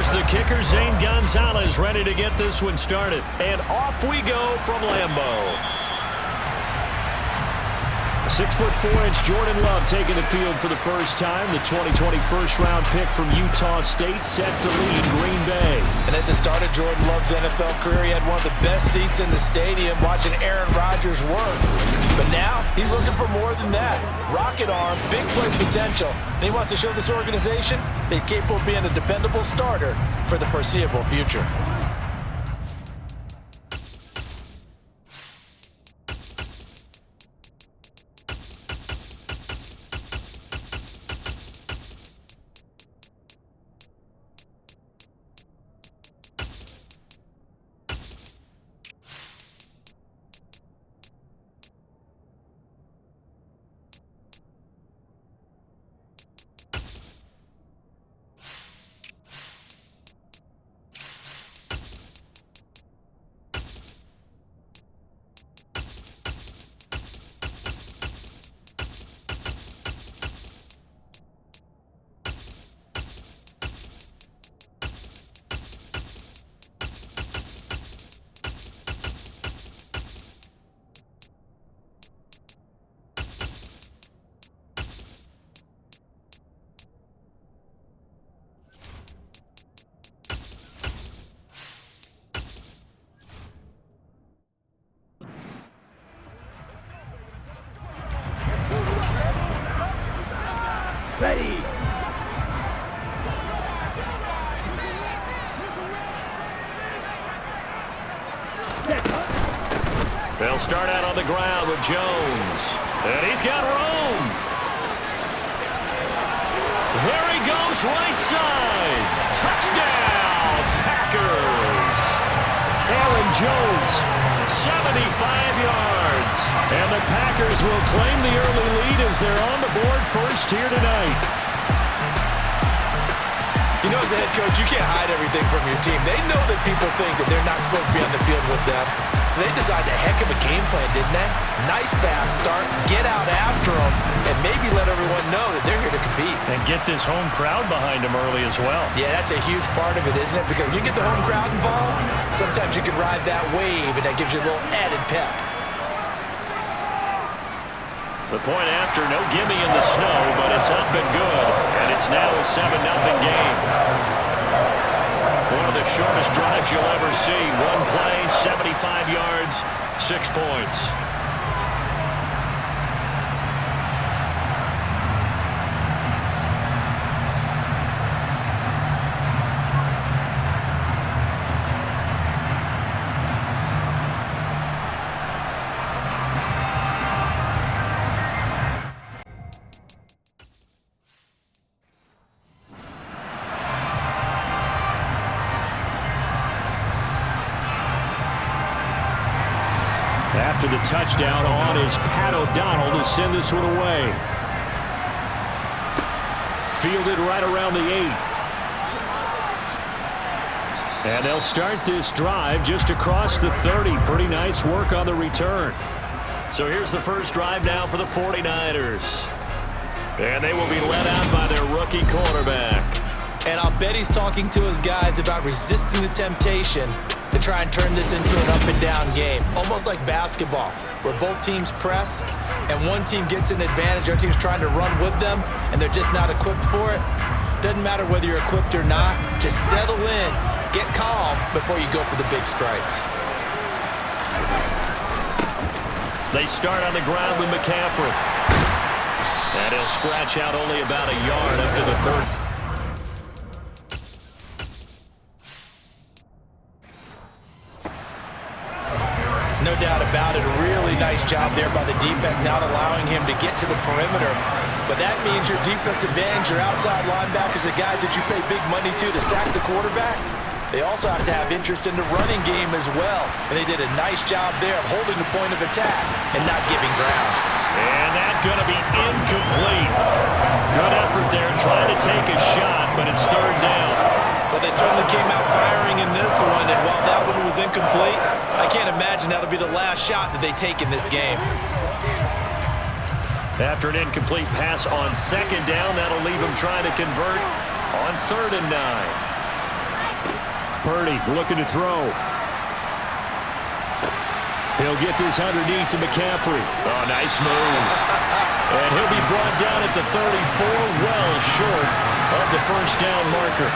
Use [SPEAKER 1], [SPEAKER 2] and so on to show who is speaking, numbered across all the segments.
[SPEAKER 1] Here's the kicker, Zane Gonzalez, ready to get this one started. And off we go from Lambeau. 6'4" Jordan Love taking the field for the first time. The 2020 first-round pick from Utah State set to lead Green Bay.
[SPEAKER 2] And at the start of Jordan Love's NFL career, he had one of the best seats in the stadium watching Aaron Rodgers work. But now, he's looking for more than that. Rocket arm, big play potential. And he wants to show this organization that he's capable of being a dependable starter for the foreseeable future.
[SPEAKER 3] Ready.
[SPEAKER 1] They'll start out on the ground with Jones. And he's got room. There he goes, right side. Touchdown, Packers. Aaron Jones, 75 yards. And the Packers will claim the early lead as they're on the board first here tonight.
[SPEAKER 2] You know, as a head coach, you can't hide everything from your team. They know that people think that they're not supposed to be on the field with them. So they designed a heck of a game plan, didn't they? Nice fast start, get out after them, and maybe let everyone know that they're here to compete.
[SPEAKER 1] And get this home crowd behind them early as well.
[SPEAKER 2] Yeah, that's a huge part of it, isn't it? Because when you get the home crowd involved, sometimes you can ride that wave, and that gives you a little added pep.
[SPEAKER 1] The point after, no gimme in the snow, but it's up and good. And it's now a 7-0 game. One of the shortest drives you'll ever see. One play, 75 yards, 6 points. After the touchdown on is Pat O'Donnell to send this one away. Fielded right around the 8. And they'll start this drive just across the 30. Pretty nice work on the return. So here's the first drive now for the 49ers. And they will be led out by their rookie quarterback.
[SPEAKER 2] And I'll bet he's talking to his guys about resisting the temptation to try and turn this into an up-and-down game, almost like basketball, where both teams press and one team gets an advantage. Our team's trying to run with them, and they're just not equipped for it. Doesn't matter whether you're equipped or not. Just settle in, get calm before you go for the big strikes.
[SPEAKER 1] They start on the ground with McCaffrey. And he'll scratch out only about a yard up to the 30.
[SPEAKER 2] No doubt about it. A really nice job there by the defense, not allowing him to get to the perimeter. But that means your defensive ends, your outside linebackers, the guys that you pay big money to sack the quarterback, they also have to have interest in the running game as well. And they did a nice job there of holding the point of attack and not giving ground.
[SPEAKER 1] And that's going to be incomplete. Good effort there trying to take a shot, but it's third down.
[SPEAKER 2] Well, they certainly came out firing in this one, and while that one was incomplete, I can't imagine that'll be the last shot that they take in this game.
[SPEAKER 1] After an incomplete pass on second down, that'll leave them trying to convert on 3rd and 9. Purdy looking to throw. He'll get this underneath to McCaffrey. Oh, nice move. And he'll be brought down at the 34, well short of the first down marker.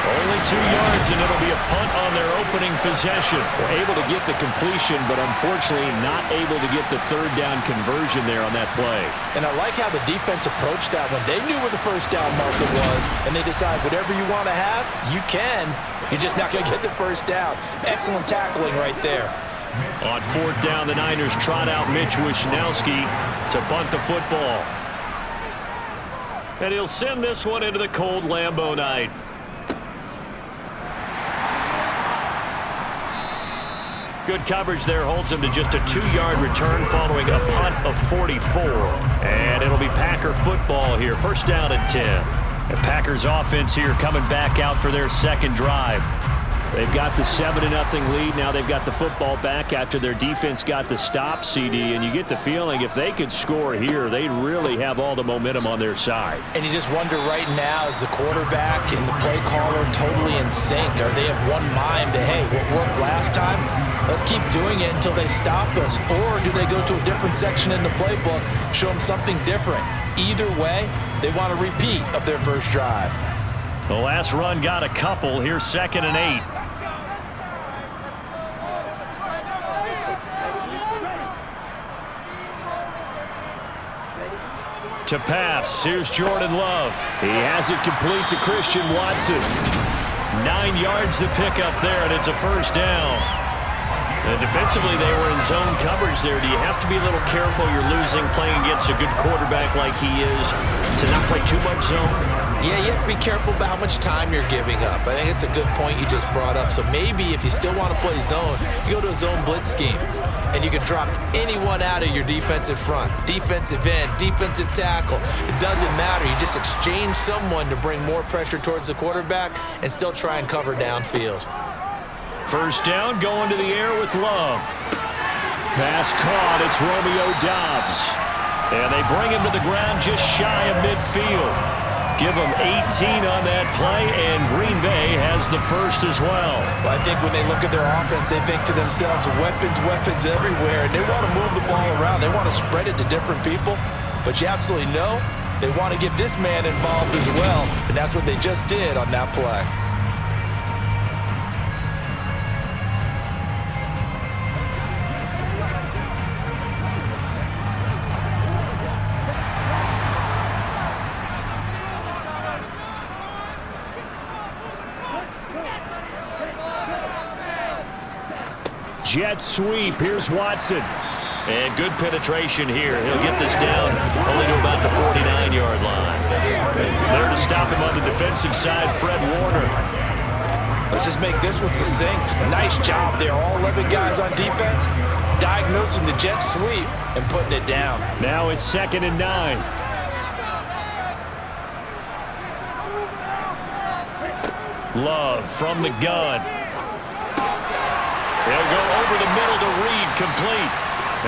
[SPEAKER 1] Only 2 yards, and it'll be a punt on their opening possession. We're able to get the completion, but unfortunately not able to get the third down conversion there on that play.
[SPEAKER 2] And I like how the defense approached that one. They knew where the first down marker was, and they decide whatever you want to have, you can. You're just not going to get the first down. Excellent tackling right there.
[SPEAKER 1] On fourth down, the Niners trot out Mitch Wishnowski to punt the football. And he'll send this one into the cold Lambeau night. Good coverage there holds him to just a 2-yard return following a punt of 44. And it'll be Packer football here. First down and 10. The Packers offense here coming back out for their second drive. They've got the 7-0 lead. Now they've got the football back after their defense got the stop, CD. And you get the feeling if they could score here, they really have all the momentum on their side.
[SPEAKER 2] And you just wonder right now, is the quarterback and the play caller totally in sync? Are they of one mind that, hey, what worked last time? Let's keep doing it until they stop us. Or do they go to a different section in the playbook, show them something different? Either way, they want a repeat of their first drive.
[SPEAKER 1] The last run got a couple. Here's 2nd and 8. To pass, here's Jordan Love. He has it complete to Christian Watson. 9 yards to pick up there, and it's a first down. And defensively, they were in zone coverage there. Do you have to be a little careful? You're losing playing against a good quarterback like he is to not play too much zone?
[SPEAKER 2] Yeah, you have to be careful about how much time you're giving up. I think it's a good point you just brought up. So maybe if you still want to play zone, you go to a zone blitz scheme. And you can drop anyone out of your defensive front. Defensive end, defensive tackle. It doesn't matter. You just exchange someone to bring more pressure towards the quarterback and still try and cover downfield.
[SPEAKER 1] First down, going to the air with Love. Pass caught. It's Romeo Doubs. And they bring him to the ground just shy of midfield. Give them 18 on that play, and Green Bay has the first as well.
[SPEAKER 2] I think when they look at their offense, they think to themselves, weapons, weapons everywhere, and they want to move the ball around. They want to spread it to different people, but you absolutely know they want to get this man involved as well, and that's what they just did on that play.
[SPEAKER 1] Jet sweep. Here's Watson. And good penetration here. He'll get this down only to about the 49-yard line. There to stop him on the defensive side, Fred Warner.
[SPEAKER 2] Let's just make this one succinct. Nice job there. All 11 guys on defense diagnosing the jet sweep and putting it down.
[SPEAKER 1] Now it's 2nd and 9. Love from the gun. They'll go over the middle to Reed, complete.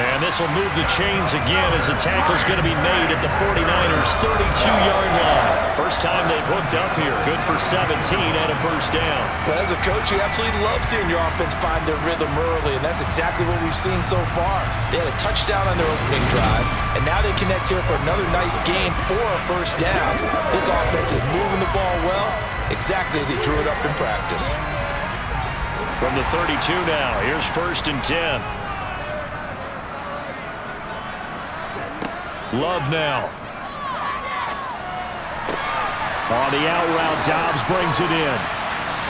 [SPEAKER 1] And this will move the chains again as the tackle's going to be made at the 49ers' 32-yard line. First time they've hooked up here. Good for 17 and a first down.
[SPEAKER 2] Well, as a coach, you absolutely love seeing your offense find their rhythm early, and that's exactly what we've seen so far. They had a touchdown on their opening drive, and now they connect here for another nice gain for a first down. This offense is moving the ball well, exactly as he drew it up in practice.
[SPEAKER 1] From the 32 now, here's 1st and 10. Love now. On the out route, Doubs brings it in.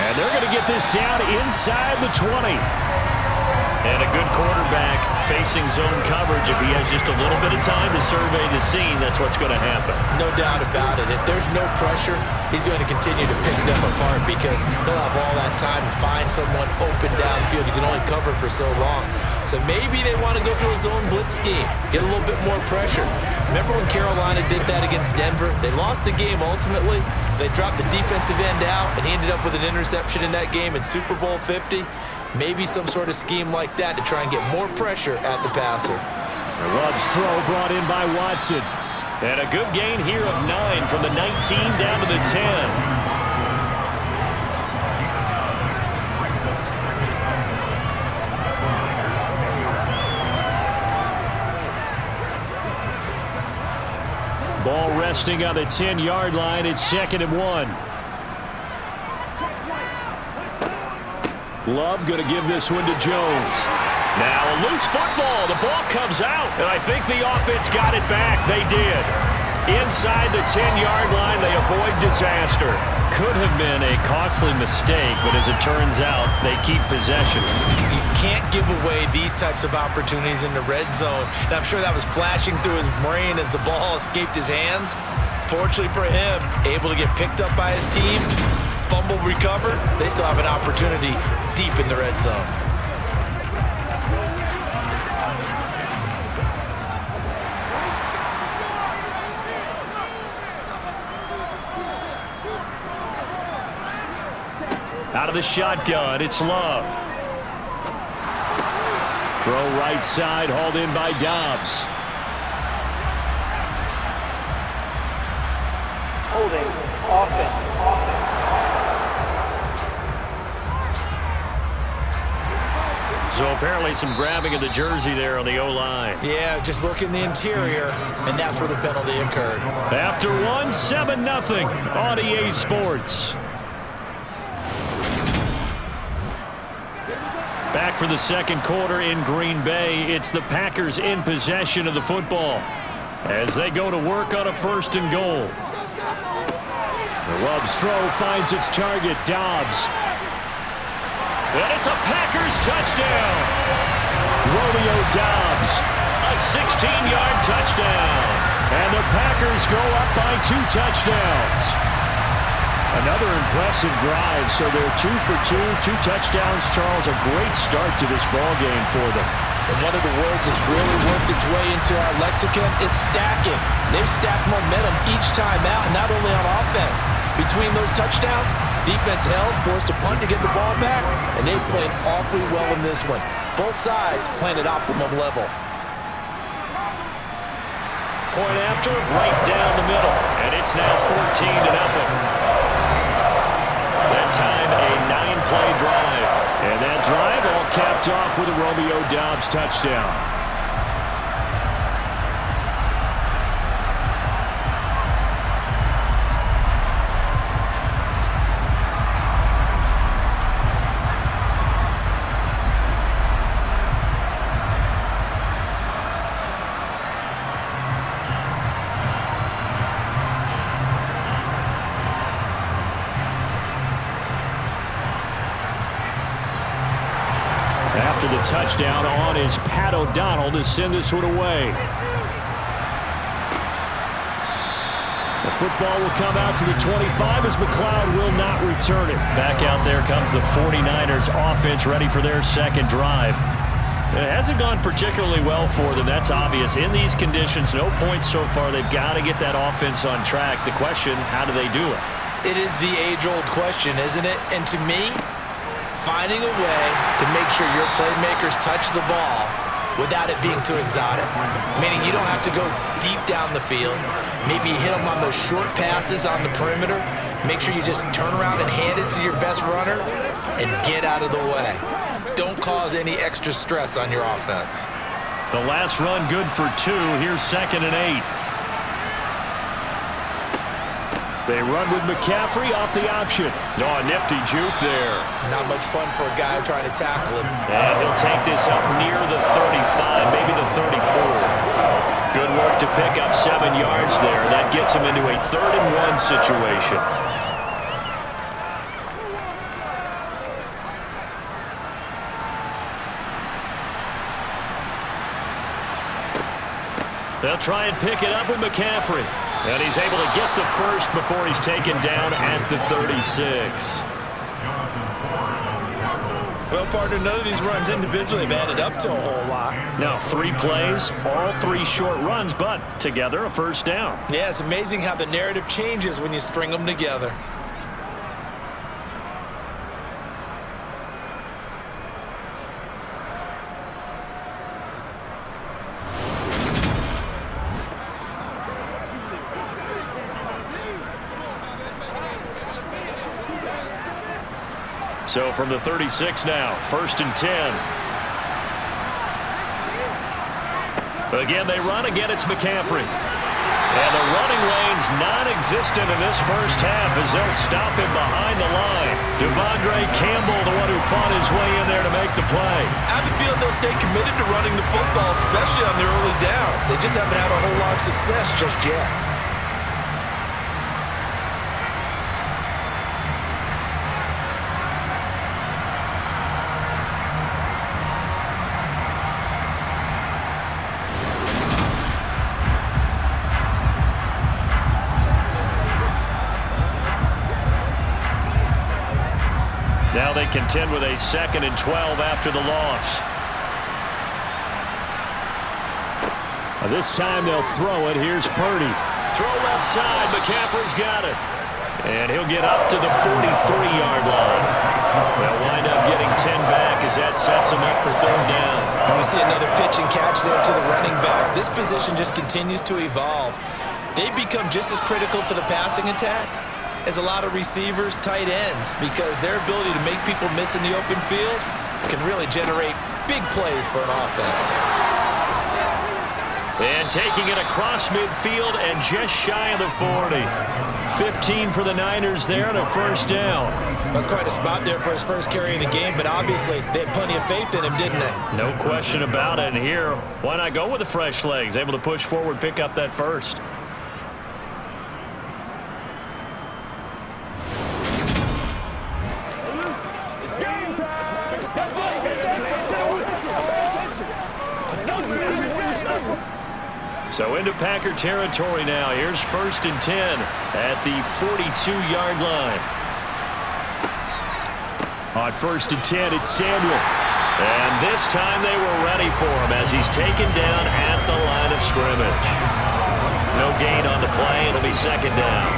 [SPEAKER 1] And they're going to get this down inside the 20. And a good quarterback facing zone coverage. If he has just a little bit of time to survey the scene, that's what's going to happen.
[SPEAKER 2] No doubt about it. If there's no pressure, he's going to continue to pick them apart because he'll have all that time to find someone open downfield. You can only cover for so long. So maybe they want to go to a zone blitz scheme, get a little bit more pressure. Remember when Carolina did that against Denver? They lost the game ultimately. They dropped the defensive end out, and he ended up with an interception in that game in Super Bowl 50. Maybe some sort of scheme like that to try and get more pressure at the passer.
[SPEAKER 1] Love's throw brought in by Watson. And a good gain here of 9 from the 19 down to the 10. Ball resting on the 10-yard line. It's 2nd and 1. Love going to give this one to Jones. Now a loose football. The ball comes out, and I think the offense got it back. They did. Inside the 10-yard line, they avoid disaster. Could have been a costly mistake, but as it turns out, they keep possession.
[SPEAKER 2] You can't give away these types of opportunities in the red zone. And I'm sure that was flashing through his brain as the ball escaped his hands. Fortunately for him, able to get picked up by his team, fumble recovered. They still have an opportunity deep in the red zone.
[SPEAKER 1] Out of the shotgun, it's Love. Throw right side, hauled in by Dobbs.
[SPEAKER 3] Holding, offense.
[SPEAKER 1] So apparently some grabbing of the jersey there on the O-line.
[SPEAKER 2] Yeah, just look in the interior, and that's where the penalty occurred.
[SPEAKER 1] After 7-0 on EA Sports. Back for the second quarter in Green Bay. It's the Packers in possession of the football as they go to work on a 1st and goal. The Love's throw finds its target, Dobbs. And it's a Packers touchdown. Romeo Dobbs, a 16-yard touchdown. And the Packers go up by 2 touchdowns. Another impressive drive, so they're 2 for 2, 2 touchdowns. Charles, a great start to this ball game for them.
[SPEAKER 2] And one of the words that's really worked its way into our lexicon is stacking. They've stacked momentum each time out, and not only on offense. Between those touchdowns, defense held, forced a punt to get the ball back, and they played awfully well in this one. Both sides playing at optimum level.
[SPEAKER 1] Point after, right down the middle, and it's now 14-0. That time, a 9-play drive. And that drive all capped off with a Romeo Dobbs touchdown. After the touchdown on is Pat O'Donnell to send this one away. The football will come out to the 25 as McLeod will not return it. Back out there comes the 49ers offense ready for their second drive. It hasn't gone particularly well for them. That's obvious. In these conditions, no points so far. They've got to get that offense on track. The question, how do they do it?
[SPEAKER 2] It is the age-old question, isn't it? And to me, finding a way to make sure your playmakers touch the ball without it being too exotic. Meaning you don't have to go deep down the field. Maybe hit them on those short passes on the perimeter. Make sure you just turn around and hand it to your best runner and get out of the way. Don't cause any extra stress on your offense.
[SPEAKER 1] The last run good for 2. Here's 2nd and 8. They run with McCaffrey off the option. Oh, a nifty juke there.
[SPEAKER 2] Not much fun for a guy trying to tackle him.
[SPEAKER 1] And he'll take this up near the 35, maybe the 34. Good work to pick up 7 yards there. That gets him into a 3rd and 1 situation. They'll try and pick it up with McCaffrey. And he's able to get the first before he's taken down at the 36.
[SPEAKER 2] Well, partner, none of these runs individually have added up to a whole lot.
[SPEAKER 1] Now 3 plays, all 3 short runs, but together a first down.
[SPEAKER 2] Yeah, it's amazing how the narrative changes when you string them together.
[SPEAKER 1] So from the 36 now, 1st and 10. Again, they run. Again, it's McCaffrey. And the running lane's non-existent in this first half as they'll stop him behind the line. Devondre Campbell, the one who fought his way in there to make the play.
[SPEAKER 2] I have a feeling they'll stay committed to running the football, especially on their early downs. They just haven't had a whole lot of success just yet.
[SPEAKER 1] Now they contend with a 2nd and 12 after the loss. This time they'll throw it. Here's Purdy. Throw left side. McCaffrey's got it. And he'll get up to the 43-yard line. They'll wind up getting 10 back as that sets him up for 3rd down.
[SPEAKER 2] And we see another pitch and catch there to the running back. This position just continues to evolve. They become just as critical to the passing attack as a lot of receivers, tight ends, because their ability to make people miss in the open field can really generate big plays for an offense.
[SPEAKER 1] And taking it across midfield and just shy of the 40. 15 for the Niners there and a 1st down.
[SPEAKER 2] That's quite a spot there for his first carry of the game, but obviously they had plenty of faith in him, didn't they?
[SPEAKER 1] No question about it. And here, why not go with the fresh legs? Able to push forward, pick up that first. So into Packer territory now. Here's 1st and 10 at the 42-yard line. On 1st and 10, it's Samuel. And this time they were ready for him as he's taken down at the line of scrimmage. No gain on the play. It'll be 2nd down.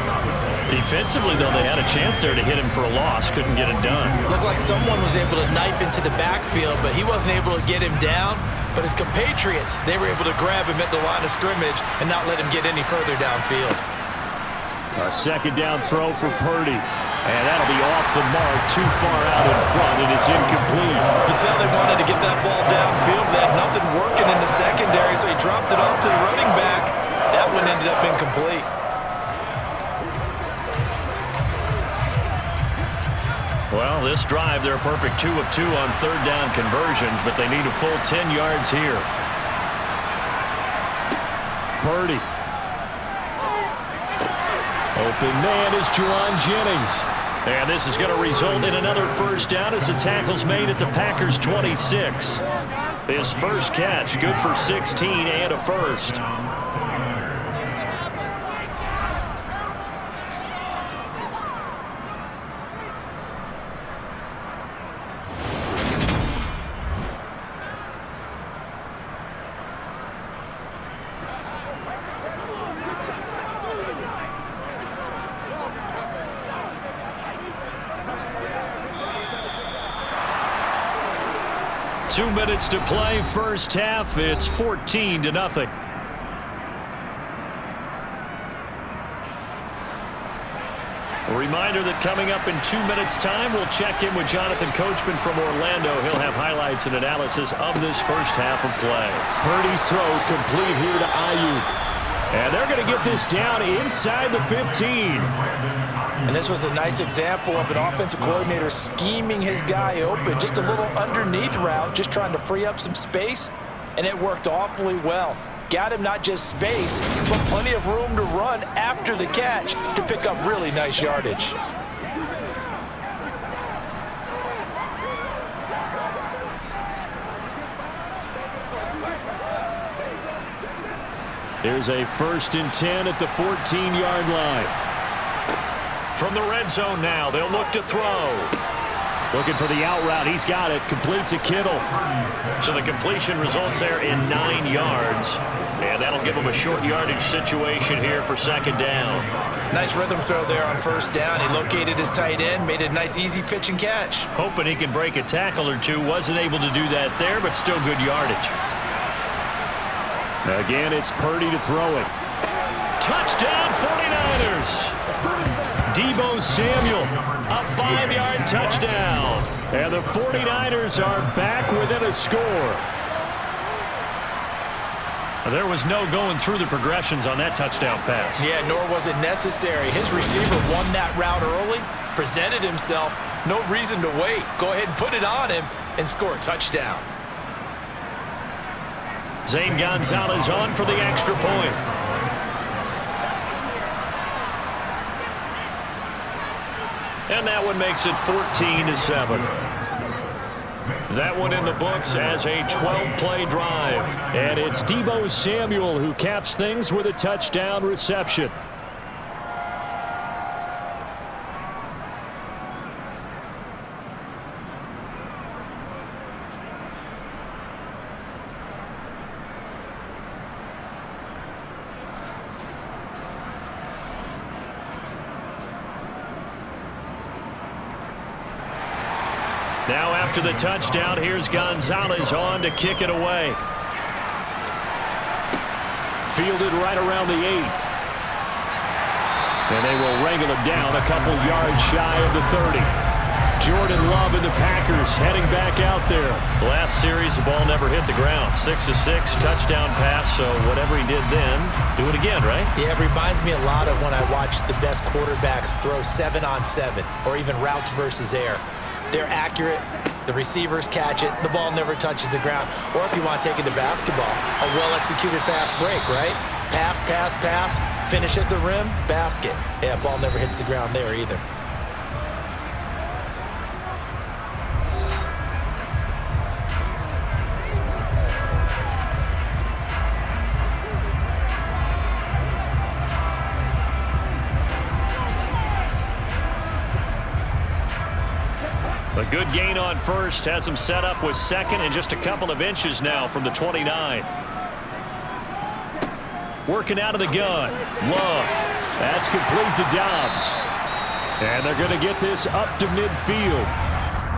[SPEAKER 1] Defensively, though, they had a chance there to hit him for a loss. Couldn't get it done.
[SPEAKER 2] Looked like someone was able to knife into the backfield, but he wasn't able to get him down. But his compatriots, they were able to grab him at the line of scrimmage and not let him get any further downfield.
[SPEAKER 1] A 2nd down throw for Purdy. And that'll be off the mark, too far out in front, and it's incomplete.
[SPEAKER 2] You could tell they wanted to get that ball downfield. They had nothing working in the secondary, so he dropped it off to the running back. That one ended up incomplete.
[SPEAKER 1] Well, this drive, they're a perfect 2 of 2 on 3rd down conversions, but they need a full 10 yards here. Purdy. Open man is Juwan Jennings. And this is going to result in another 1st down as the tackle's made at the Packers' 26. His first catch, good for 16 and a 1st. Two minutes to play, first half. It's 14-0. A reminder that coming up in 2 minutes' time, we'll check in with Jonathan Coachman from Orlando. He'll have highlights and analysis of this first half of play. Purdy's throw complete here to Ayuk. And they're going to get this down inside the 15.
[SPEAKER 2] And this was a nice example of an offensive coordinator scheming his guy open. Just a little underneath route, just trying to free up some space, and it worked awfully well. Got him not just space, but plenty of room to run after the catch to pick up really nice yardage.
[SPEAKER 1] Here's a 1st and 10 at the 14-yard line. From the red zone now, they'll look to throw. Looking for the out route. He's got it. Complete to Kittle. So the completion results there in 9 yards. And that'll give him a short yardage situation here for 2nd down.
[SPEAKER 2] Nice rhythm throw there on 1st down. He located his tight end, made a nice easy pitch and catch.
[SPEAKER 1] Hoping he can break a tackle or two. Wasn't able to do that there, but still good yardage. Again, it's Purdy to throw it. Touchdown, 49ers. Deebo Samuel, a 5-yard touchdown. And the 49ers are back within a score. There was no going through the progressions on that touchdown pass.
[SPEAKER 2] Yeah, nor was it necessary. His receiver won that route early, presented himself, no reason to wait. Go ahead and put it on him and score a touchdown.
[SPEAKER 1] Zane Gonzalez on for the extra point. And that one makes it 14-7. That one in the books as a 12-play drive. And it's Deebo Samuel who caps things with a touchdown reception. Now after the touchdown, here's Gonzalez on to kick it away. Fielded right around the 8. And they will wrangle him down a couple yards shy of the 30. Jordan Love and the Packers heading back out there. Last series, the ball never hit the ground. 6 of 6, touchdown pass, so whatever he did then, do it again, right?
[SPEAKER 2] Yeah, it reminds me a lot of when I watched the best quarterbacks throw 7-on-7 or even routes versus air. They're accurate. The receivers catch it. The ball never touches the ground. Or if you want to take it to basketball, a well-executed fast break, right? Pass, pass, pass, finish at the rim, basket. Yeah, ball never hits the ground there either.
[SPEAKER 1] A good gain on first has him set up with second and just a couple of inches now from the 29. Working out of the gun. Love. That's complete to Dobbs. And they're going to get this up to midfield.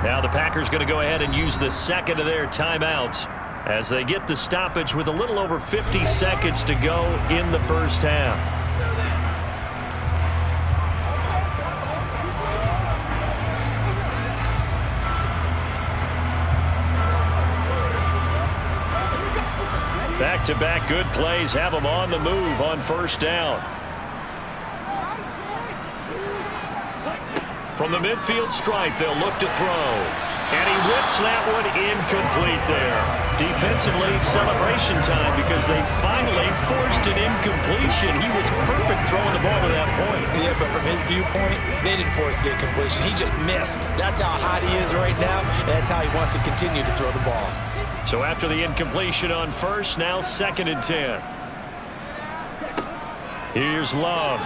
[SPEAKER 1] Now the Packers going to go ahead and use the second of their timeouts as they get the stoppage with a little over 50 seconds to go in the first half. Back-to-back good plays have them on the move on first down. From the midfield stripe, they'll look to throw. And he whips that one incomplete there. Defensively, celebration time because they finally forced an incompletion. He was perfect throwing the ball to that point.
[SPEAKER 2] Yeah, but from his viewpoint, they didn't force the incompletion. He just missed. That's how hot he is right now, and that's how he wants to continue to throw the ball.
[SPEAKER 1] So after the incompletion on first, now 2nd and 10. Here's Love.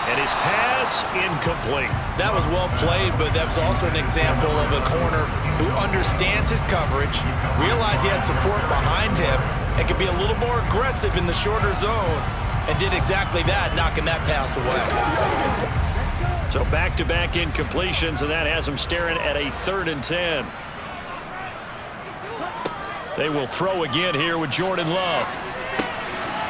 [SPEAKER 1] And his pass incomplete.
[SPEAKER 2] That was well played, but that was also an example of a corner who understands his coverage, realized he had support behind him, and could be a little more aggressive in the shorter zone, and did exactly that, knocking that pass away.
[SPEAKER 1] So back-to-back incompletions, and that has him staring at a 3rd and 10. They will throw again here with Jordan Love.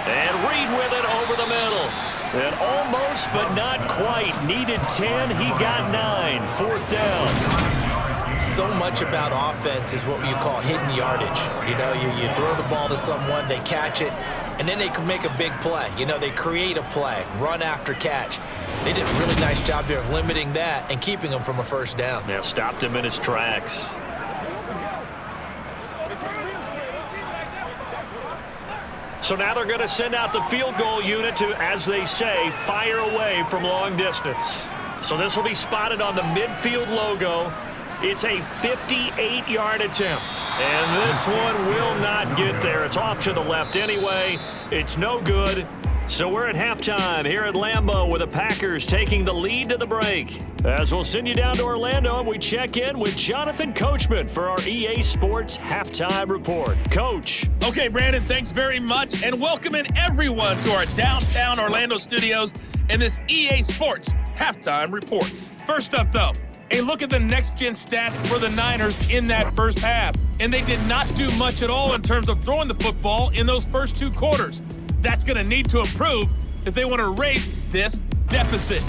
[SPEAKER 1] And Reed with it over the middle. And almost, but not quite. Needed 10. He got 9. 4th down.
[SPEAKER 2] So much about offense is what you call hidden yardage. You know, you throw the ball to someone, they catch it, and then they can make a big play. You know, they create a play, run after catch. They did a really nice job there of limiting that and keeping him from a first down.
[SPEAKER 1] Yeah, stopped him in his tracks. So now they're going to send out the field goal unit to, as they say, fire away from long distance. So this will be spotted on the midfield logo. It's a 58-yard attempt. And this one will not get there. It's off to the left anyway. It's no good. So we're at halftime here at Lambeau with the Packers taking the lead to the break. As we'll send you down to Orlando and we check in with Jonathan Coachman for our EA Sports Halftime Report. Coach.
[SPEAKER 4] Okay, Brandon, thanks very much. And welcome in everyone to our downtown Orlando studios in this EA Sports Halftime Report. First up, though, a look at the next-gen stats for the Niners in that first half. And they did not do much at all in terms of throwing the football in those first 2 quarters. That's going to need to improve if they want to erase this deficit.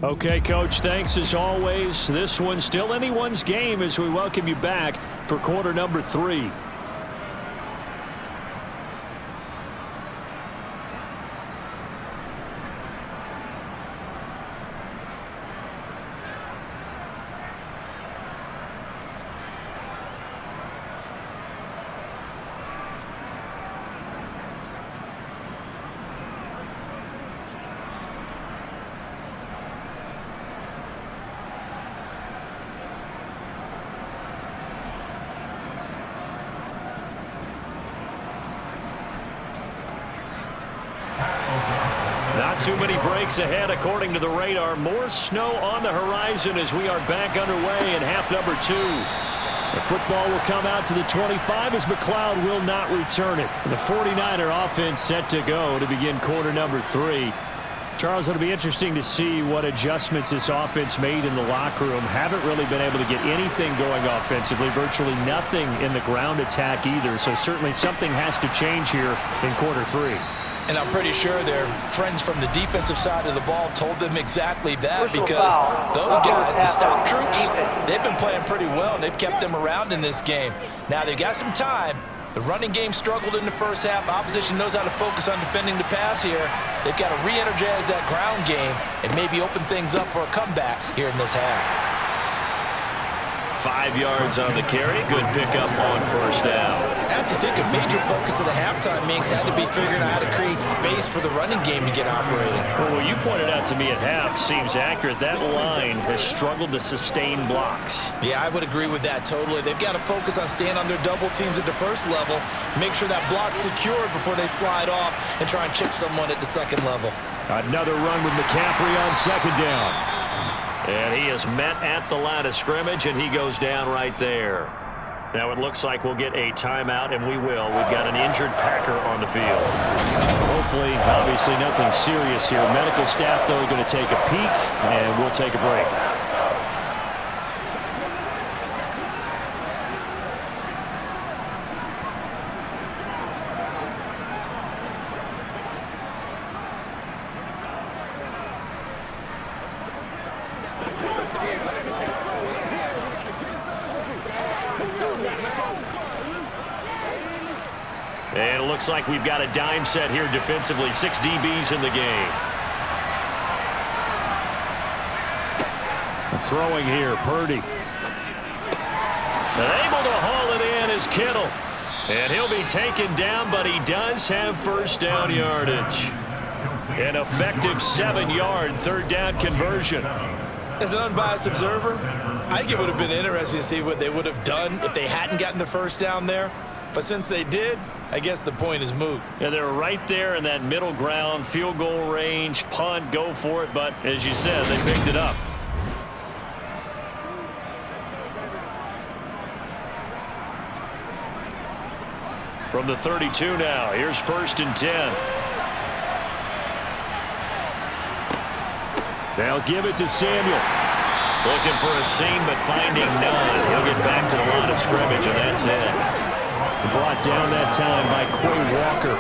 [SPEAKER 1] Okay, Coach, thanks as always. This one's still anyone's game as we welcome you back for quarter number 3. Not too many breaks ahead according to the radar. More snow on the horizon as we are back underway in half number 2. The football will come out to the 25 as McLeod will not return it. The 49er offense set to go to begin quarter number 3. Charles, it'll be interesting to see what adjustments this offense made in the locker room. Haven't really been able to get anything going offensively, virtually nothing in the ground attack either. So certainly something has to change here in quarter 3.
[SPEAKER 2] And I'm pretty sure their friends from the defensive side of the ball told them exactly that, because those guys, the stop troops, they've been playing pretty well, and they've kept them around in this game. Now, they've got some time. The running game struggled in the first half. Opposition knows how to focus on defending the pass here. They've got to re-energize that ground game and maybe open things up for a comeback here in this half.
[SPEAKER 1] 5 yards on the carry. Good pickup on first down.
[SPEAKER 2] I have to think a major focus of the halftime meetings had to be figuring out how to create space for the running game to get operating.
[SPEAKER 1] Well, what you pointed out to me at half seems accurate. That line has struggled to sustain blocks.
[SPEAKER 2] Yeah, I would agree with that totally. They've got to focus on staying on their double teams at the first level, make sure that block's secured before they slide off and try and chip someone at the second level.
[SPEAKER 1] Another run with McCaffrey on second down. And he is met at the line of scrimmage, and he goes down right there. Now it looks like we'll get a timeout, and we will. We've got an injured Packer on the field. Hopefully, obviously nothing serious here. Medical staff, though, are going to take a peek, and we'll take a break. And it looks like we've got a dime set here defensively. 6 DBs in the game. Throwing here, Purdy. And able to haul it in is Kittle. And he'll be taken down, but he does have first down yardage. An effective 7-yard third down conversion.
[SPEAKER 2] As an unbiased observer, I think it would have been interesting to see what they would have done if they hadn't gotten the first down there. But since they did, I guess the point is moot.
[SPEAKER 1] Yeah, they're right there in that middle ground, field goal range, punt, go for it. But as you said, they picked it up. From the 32 now, here's first and 10. They'll give it to Samuel. Looking for a seam, but finding none. He'll get back to the line of scrimmage, and that's it. Brought down that time by Quay Walker.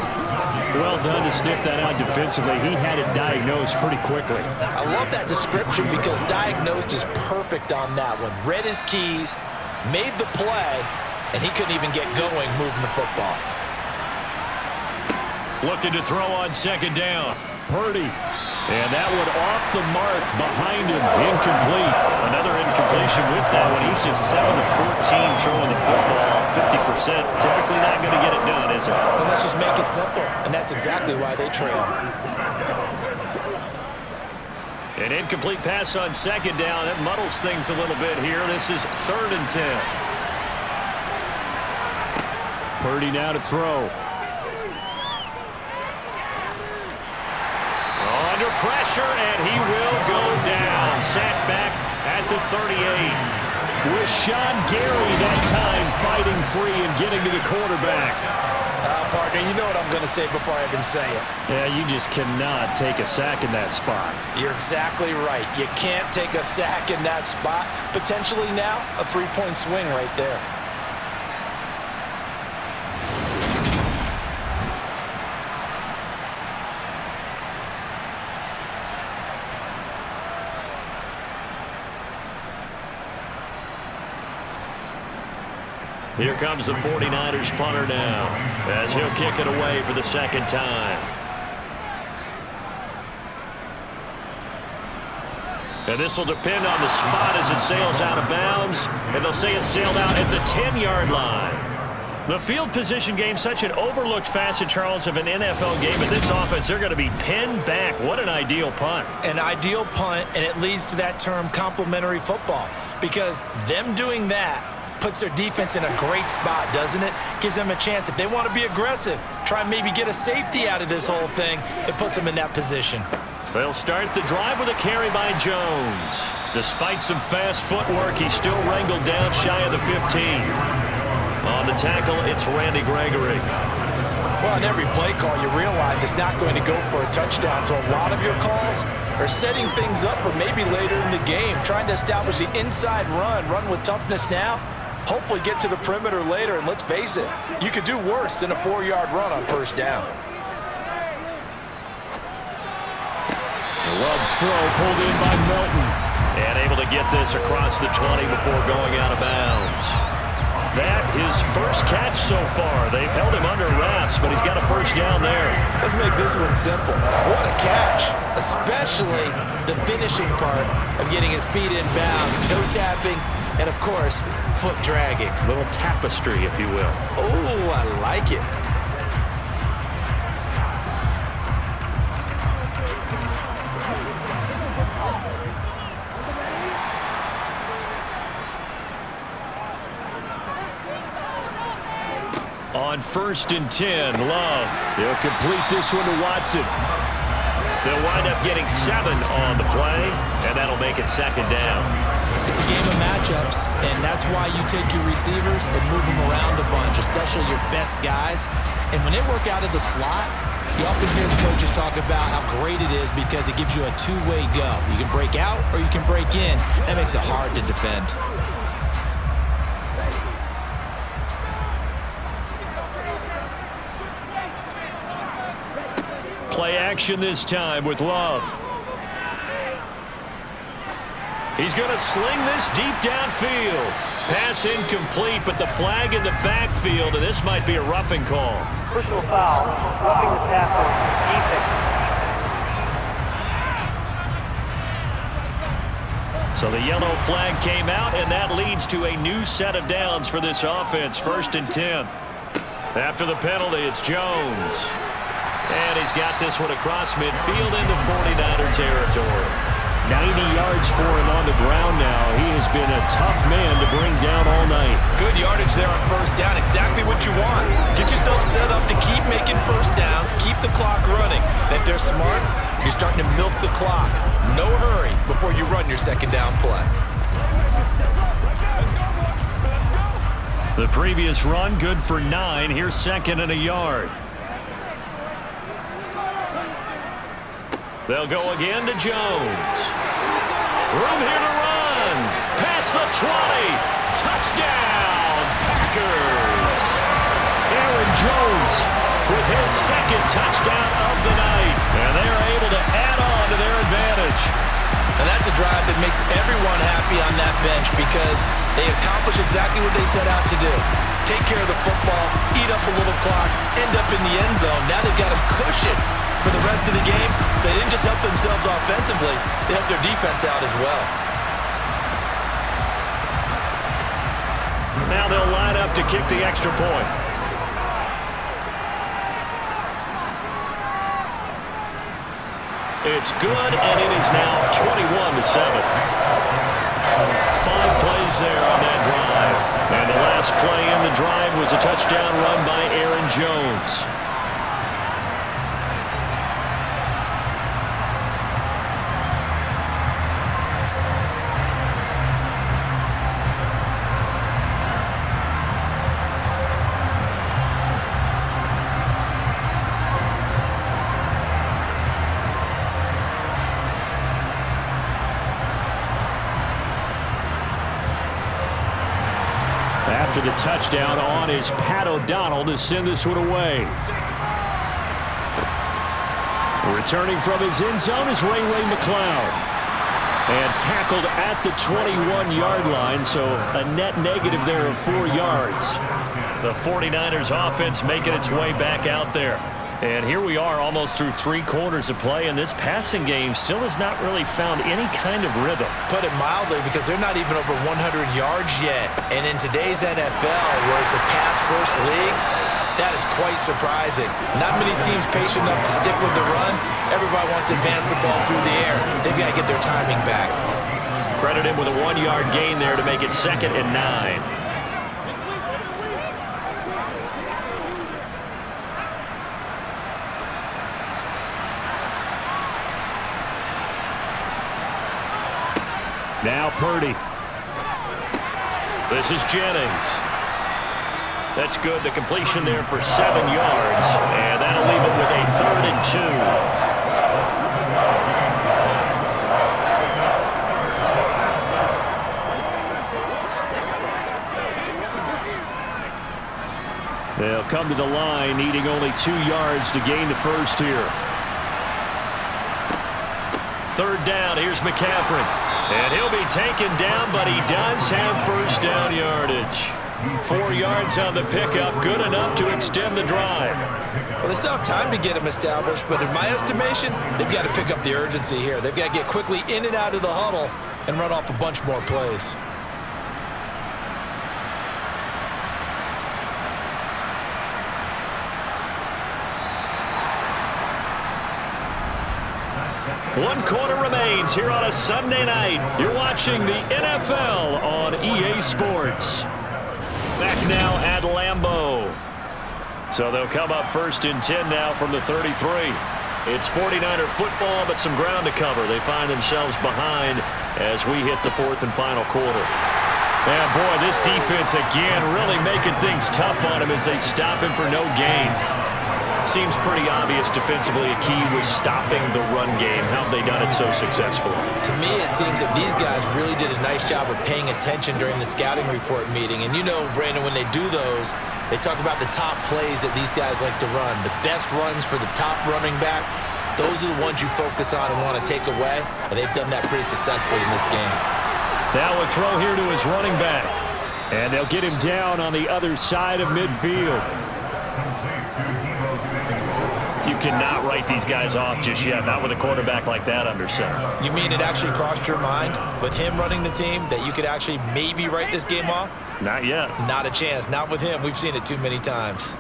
[SPEAKER 1] Well done to sniff that out defensively. He had it diagnosed pretty quickly.
[SPEAKER 2] I love that description because diagnosed is perfect on that one. Read his keys, made the play, and he couldn't even get going moving the football.
[SPEAKER 1] Looking to throw on second down. Purdy. And that one off the mark behind him. Incomplete. Another incompletion with that one. He's just 7 of 14 throwing the football. 50%. Typically not going to get it done, is it?
[SPEAKER 2] Well, let's just make it simple. And that's exactly why they trail.
[SPEAKER 1] An incomplete pass on second down. That muddles things a little bit here. This is third and 10. Purdy now to throw. Under pressure, and he will go down. Sacked back at the 38. With Sean Gary that time fighting free and getting to the quarterback.
[SPEAKER 2] Partner, you know what I'm going to say before I even say it.
[SPEAKER 1] Yeah, you just cannot take a sack in that spot.
[SPEAKER 2] You're exactly right. You can't take a sack in that spot. Potentially now, a 3-point swing right there.
[SPEAKER 1] Here comes the 49ers punter now, as he'll kick it away for the second time. And this will depend on the spot as it sails out of bounds, and they'll say it sailed out at the 10-yard line. The field position game, such an overlooked facet, Charles, of an NFL game. But this offense, they're going to be pinned back. What an ideal punt.
[SPEAKER 2] An ideal punt, and it leads to that term complementary football, because them doing that puts their defense in a great spot, doesn't it? Gives them a chance. If they want to be aggressive, try and maybe get a safety out of this whole thing, it puts them in that position.
[SPEAKER 1] They'll start the drive with a carry by Jones. Despite some fast footwork, he's still wrangled down shy of the 15. On the tackle, it's Randy Gregory.
[SPEAKER 2] Well, on every play call, you realize it's not going to go for a touchdown, so a lot of your calls are setting things up for maybe later in the game, trying to establish the inside run with toughness now, hopefully get to the perimeter later, and let's face it, you could do worse than a 4-yard run on first down.
[SPEAKER 1] Love's throw pulled in by Melton, and able to get this across the 20 before going out of bounds. That his first catch so far. They've held him under wraps, but he's got a first down there.
[SPEAKER 2] Let's make this one simple. What a catch, especially the finishing part of getting his feet in bounds, toe tapping, and of course, foot dragging.
[SPEAKER 1] A little tapestry, if you will.
[SPEAKER 2] Oh, I like it.
[SPEAKER 1] On 1st and 10, Love. He'll complete this one to Watson. They'll wind up getting 7 on the play, and that'll make it second down.
[SPEAKER 2] It's a game of matchups, and that's why you take your receivers and move them around a bunch, especially your best guys. And when they work out of the slot, you often hear the coaches talk about how great it is because it gives you a two-way go. You can break out or you can break in. That makes it hard to defend.
[SPEAKER 1] Play action this time with Love. He's going to sling this deep downfield. Pass incomplete, but the flag in the backfield, and this might be a roughing call.
[SPEAKER 3] Personal foul, roughing the passer, defense.
[SPEAKER 1] So the yellow flag came out, and that leads to a new set of downs for this offense. 1st and 10. After the penalty, it's Jones. And he's got this one across midfield into 49er territory. 90 yards for him on the ground now. He has been a tough man to bring down all night.
[SPEAKER 2] Good yardage there on first down. Exactly what you want. Get yourself set up to keep making first downs. Keep the clock running. And if they're smart, you're starting to milk the clock. No hurry before you run your second down play.
[SPEAKER 1] The previous run, good for 9. Here's 2nd and a yard. They'll go again to Jones. Room here to run. Past the 20. Touchdown, Packers. Aaron Jones with his 2nd touchdown of the night. And they're able to add on to their advantage.
[SPEAKER 2] And that's a drive that makes everyone happy on that bench because they accomplish exactly what they set out to do. Take care of the football, eat up a little clock, end up in the end zone. Now they've got a cushion for the rest of the game. So they didn't just help themselves offensively, they helped their defense out as well.
[SPEAKER 1] Now they'll line up to kick the extra point. It's good, and it is now 21-7. 5 plays there on that drive. And the last play in the drive was a touchdown run by Aaron Jones. After the touchdown on is Pat O'Donnell to send this one away. Returning from his end zone is Ray McCloud. And tackled at the 21-yard line, so a net negative there of 4 yards. The 49ers offense making its way back out there. And here we are almost through 3 quarters of play, and this passing game still has not really found any kind of rhythm.
[SPEAKER 2] Put it mildly, because they're not even over 100 yards yet. And in today's NFL, where it's a pass-first league, that is quite surprising. Not many teams patient enough to stick with the run. Everybody wants to advance the ball through the air. They've got to get their timing back.
[SPEAKER 1] Credit him with a 1-yard gain there to make it 2nd and 9. Now Purdy. This is Jennings. That's good. The completion there for 7 yards. And that'll leave it with a 3rd and 2. They'll come to the line, needing only 2 yards to gain the first here. 3rd down. Here's McCaffrey. And he'll be taken down, but he does have first down yardage. 4 yards on the pickup, good enough to extend the drive.
[SPEAKER 2] Well, they still have time to get him established, but in my estimation, they've got to pick up the urgency here. They've got to get quickly in and out of the huddle and run off a bunch more plays.
[SPEAKER 1] One quarter remains here on a Sunday night. You're watching the NFL on EA Sports. Back now at Lambeau. So they'll come up 1st and 10 now from the 33. It's 49er football, but some ground to cover. They find themselves behind as we hit the 4th and final quarter. And boy, this defense again really making things tough on him as they stop him for no gain. Seems pretty obvious defensively a key was stopping the run game. How have they done it so successfully?
[SPEAKER 2] To me, it seems that these guys really did a nice job of paying attention during the scouting report meeting. And you know, Brandon, when they do those, they talk about the top plays that these guys like to run. The best runs for the top running back, those are the ones you focus on and want to take away. And they've done that pretty successfully in this game.
[SPEAKER 1] Now a throw here to his running back. And they'll get him down on the other side of midfield. You cannot write these guys off just yet, not with a quarterback like that under center.
[SPEAKER 2] You mean it actually crossed your mind with him running the team that you could actually maybe write this game off?
[SPEAKER 1] Not yet.
[SPEAKER 2] Not a chance. Not with him. We've seen it too many times.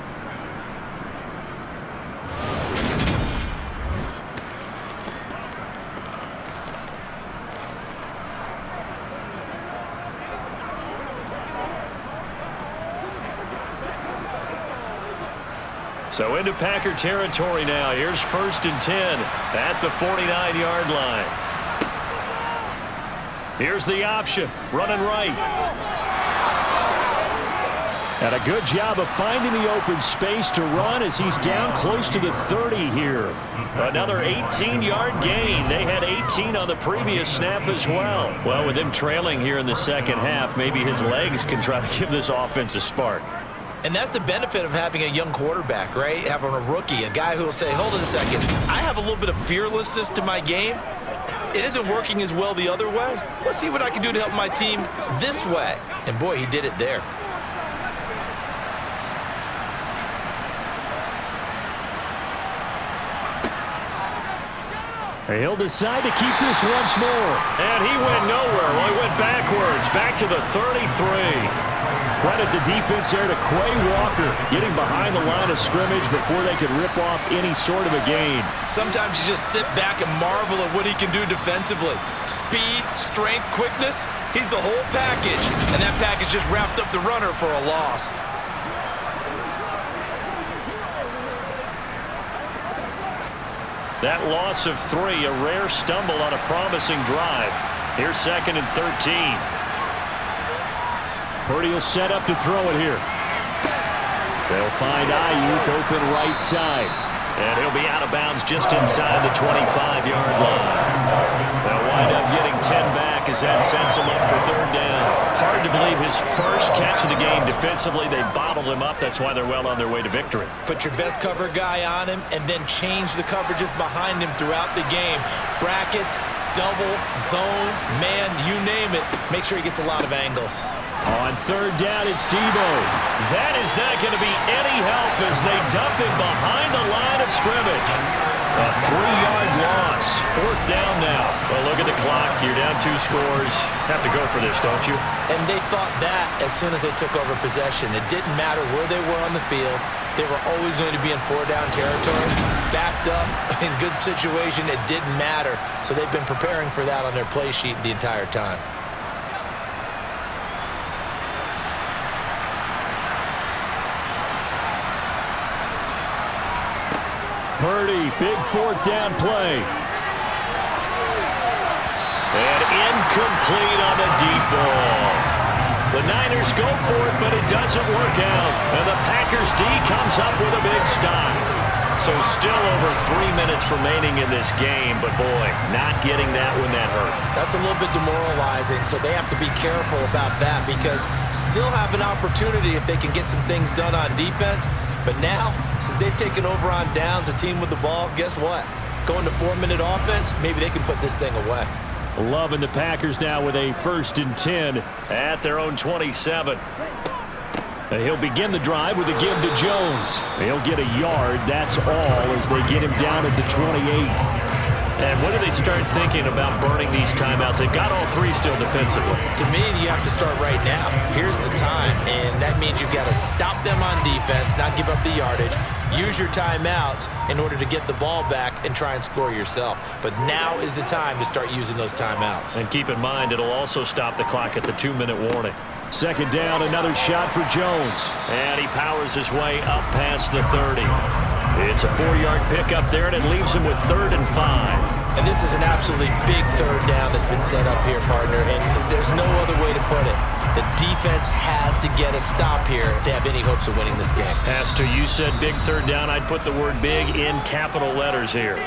[SPEAKER 1] So into Packer territory now. Here's 1st and 10 at the 49-yard line. Here's the option, running right. And a good job of finding the open space to run as he's down close to the 30 here. Another 18-yard gain. They had 18 on the previous snap as well. Well, with him trailing here in the second half, maybe his legs can try to give this offense a spark.
[SPEAKER 2] And that's the benefit of having a young quarterback, right? Having a rookie, a guy who will say, hold on a second, I have a little bit of fearlessness to my game. It isn't working as well the other way. Let's see what I can do to help my team this way. And boy, he did it there.
[SPEAKER 1] He'll decide to keep this once more. And he went nowhere. Well, he went backwards, back to the 33. Credit the defense there to Quay Walker, getting behind the line of scrimmage before they could rip off any sort of a gain.
[SPEAKER 2] Sometimes you just sit back and marvel at what he can do defensively. Speed, strength, quickness, he's the whole package. And that package just wrapped up the runner for a loss.
[SPEAKER 1] That loss of 3, a rare stumble on a promising drive. Here's 2nd and 13. Purdy will set up to throw it here. They'll find Ayuk open right side. And he'll be out of bounds just inside the 25-yard line. They'll wind up getting 10 back as that sets him up for 3rd down. Hard to believe his first catch of the game defensively. They bottled him up. That's why they're well on their way to victory.
[SPEAKER 2] Put your best cover guy on him and then change the coverages behind him throughout the game. Brackets, double, zone, man, you name it. Make sure he gets a lot of angles.
[SPEAKER 1] On third down, it's Debo. That is not going to be any help as they dump him behind the line of scrimmage. A 3-yard loss. Fourth down now. Well, look at the clock. You're down 2 scores. Have to go for this, don't you?
[SPEAKER 2] And they thought that as soon as they took over possession. It didn't matter where they were on the field. They were always going to be in 4-down territory. Backed up, in good situation, it didn't matter. So they've been preparing for that on their play sheet the entire time.
[SPEAKER 1] Purdy, big 4th down play. And incomplete on the deep ball. The Niners go for it, but it doesn't work out. And the Packers D comes up with a big stop. So still over 3 minutes remaining in this game, but boy, not getting that when that hurt.
[SPEAKER 2] That's a little bit demoralizing, so they have to be careful about that because still have an opportunity if they can get some things done on defense. But now, since they've taken over on downs, a team with the ball, guess what? Going to 4-minute offense, maybe they can put this thing away.
[SPEAKER 1] Loving the Packers now with a 1st and 10 at their own 27. He'll begin the drive with a give to Jones. He'll get a yard, that's all, as they get him down at the 28. And when do they start thinking about burning these timeouts? They've got all 3 still defensively.
[SPEAKER 2] To me, you have to start right now. Here's the time, and that means you've got to stop them on defense, not give up the yardage. Use your timeouts in order to get the ball back and try and score yourself. But now is the time to start using those timeouts.
[SPEAKER 1] And keep in mind, it'll also stop the clock at the 2-minute warning. 2nd down, another shot for Jones. And he powers his way up past the 30. It's a 4-yard pickup there, and it leaves him with 3rd and 5.
[SPEAKER 2] And this is an absolutely big 3rd down that's been set up here, partner, and there's no other way to put it. The defense has to get a stop here if they have any hopes of winning this game.
[SPEAKER 1] Has to. You said big 3rd down. I'd put the word big in capital letters here.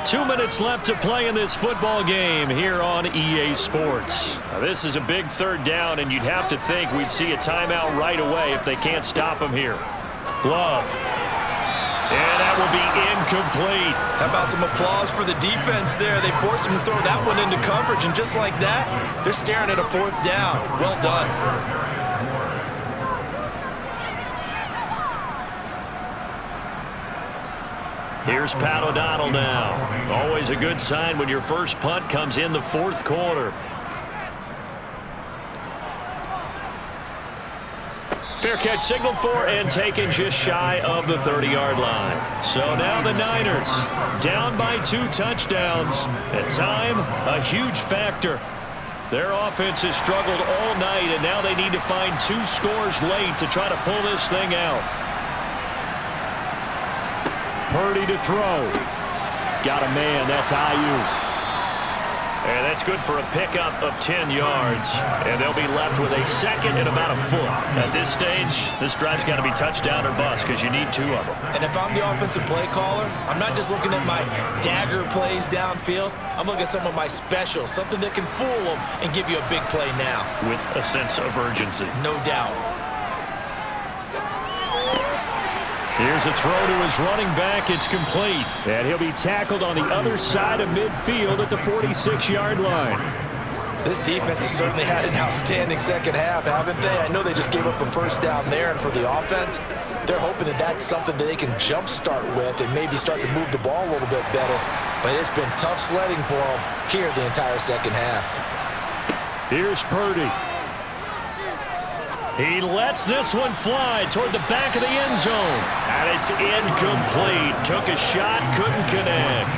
[SPEAKER 1] 2 minutes left to play in this football game here on EA Sports. Now, this is a big 3rd down, and you'd have to think we'd see a timeout right away if they can't stop him here. Glove. And that will be incomplete.
[SPEAKER 2] How about some applause for the defense there? They forced him to throw that one into coverage, and just like that, they're staring at a 4th down. Well done.
[SPEAKER 1] Here's Pat O'Donnell now. Always a good sign when your first punt comes in the 4th quarter. Fair catch signaled for and taken just shy of the 30-yard line. So now the Niners down by 2 touchdowns. At time, a huge factor. Their offense has struggled all night, and now they need to find 2 scores late to try to pull this thing out. Purdy to throw. Got a man. That's Ayuk. And that's good for a pickup of 10 yards. And they'll be left with a 2nd and about a foot. At this stage, this drive's got to be touchdown or bust because you need 2 of them.
[SPEAKER 2] And if I'm the offensive play caller, I'm not just looking at my dagger plays downfield. I'm looking at some of my specials, something that can fool them and give you a big play now.
[SPEAKER 1] With a sense of urgency.
[SPEAKER 2] No doubt.
[SPEAKER 1] Here's a throw to his running back. It's complete. And he'll be tackled on the other side of midfield at the 46-yard line.
[SPEAKER 2] This defense has certainly had an outstanding second half, haven't they? I know they just gave up a 1st down there, and for the offense, they're hoping that that's something that they can jumpstart with and maybe start to move the ball a little bit better. But it's been tough sledding for them here the entire second half.
[SPEAKER 1] Here's Purdy. He lets this one fly toward the back of the end zone. And it's incomplete. Took a shot, couldn't connect.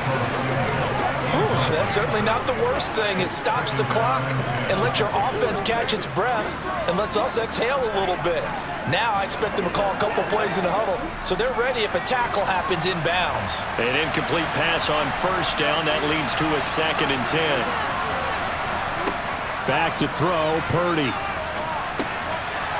[SPEAKER 2] Whew, that's certainly not the worst thing. It stops the clock and lets your offense catch its breath and lets us exhale a little bit. Now I expect them to call a couple plays in the huddle, so they're ready if a tackle happens inbounds.
[SPEAKER 1] An incomplete pass on 1st down. That leads to a 2nd and 10. Back to throw, Purdy.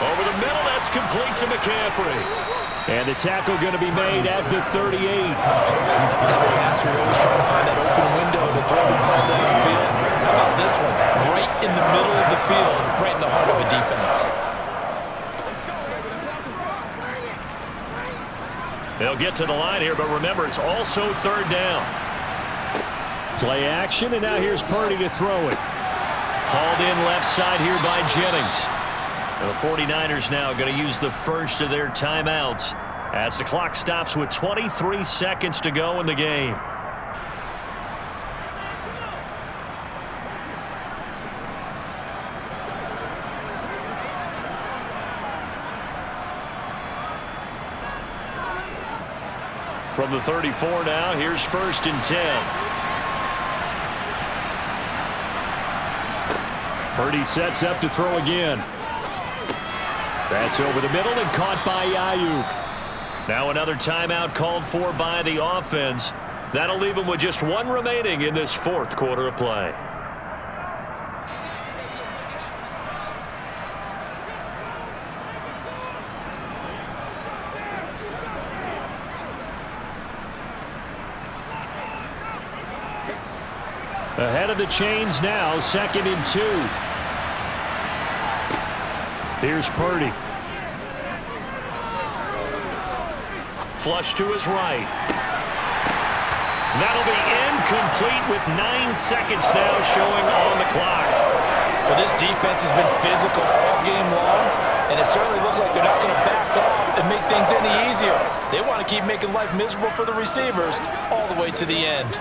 [SPEAKER 1] Over the middle, that's complete to McCaffrey. And the tackle going to be made at the 38.
[SPEAKER 2] As a passer, you're always trying to find that open window to throw the ball downfield. How about this one? Right in the middle of the field, right in the heart of a defense.
[SPEAKER 1] They'll get to the line here, but remember, it's also 3rd down. Play action, and now here's Purdy to throw it. Hauled in left side here by Jennings. The 49ers now going to use the first of their timeouts as the clock stops with 23 seconds to go in the game. From the 34 now, here's 1st and 10. Purdy sets up to throw again. That's over the middle and caught by Ayuk. Now another timeout called for by the offense. That'll leave him with just one remaining in this 4th quarter of play. Ahead of the chains now, 2nd and 2. Here's Purdy. Flush to his right. That'll be incomplete with 9 seconds now showing on the clock.
[SPEAKER 2] Well, this defense has been physical all game long, and it certainly looks like they're not going to back off and make things any easier. They want to keep making life miserable for the receivers all the way to the end.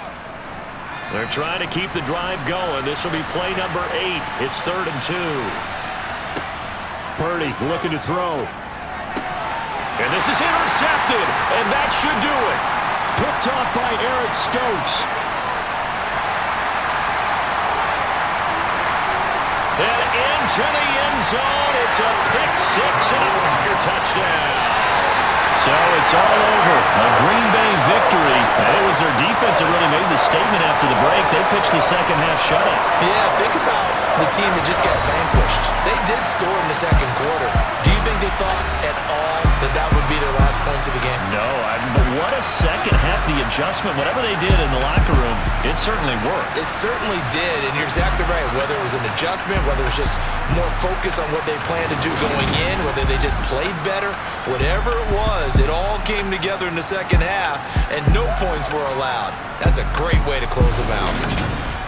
[SPEAKER 1] They're trying to keep the drive going. This will be play number 8. It's 3rd and 2. Purdy looking to throw. And this is intercepted, and that should do it. Picked off by Eric Stokes. And into the end zone. It's a pick 6 and a Packer touchdown. So it's all over. A Green Bay victory. And it was their defense that really made the statement after the break. They pitched the second half shutout.
[SPEAKER 2] Yeah, think about the team that just got vanquished. They did score in the 2nd quarter. Do you think they thought at all that that would be their last points of the game?
[SPEAKER 1] No, but what a second half. The adjustment, whatever they did in the locker room, it certainly worked.
[SPEAKER 2] It certainly did, and you're exactly right. Whether it was an adjustment, whether it was just more focus on what they planned to do going in, whether they just played better, whatever it was, it all came together in the second half, and no points were allowed. That's a great way to close them out.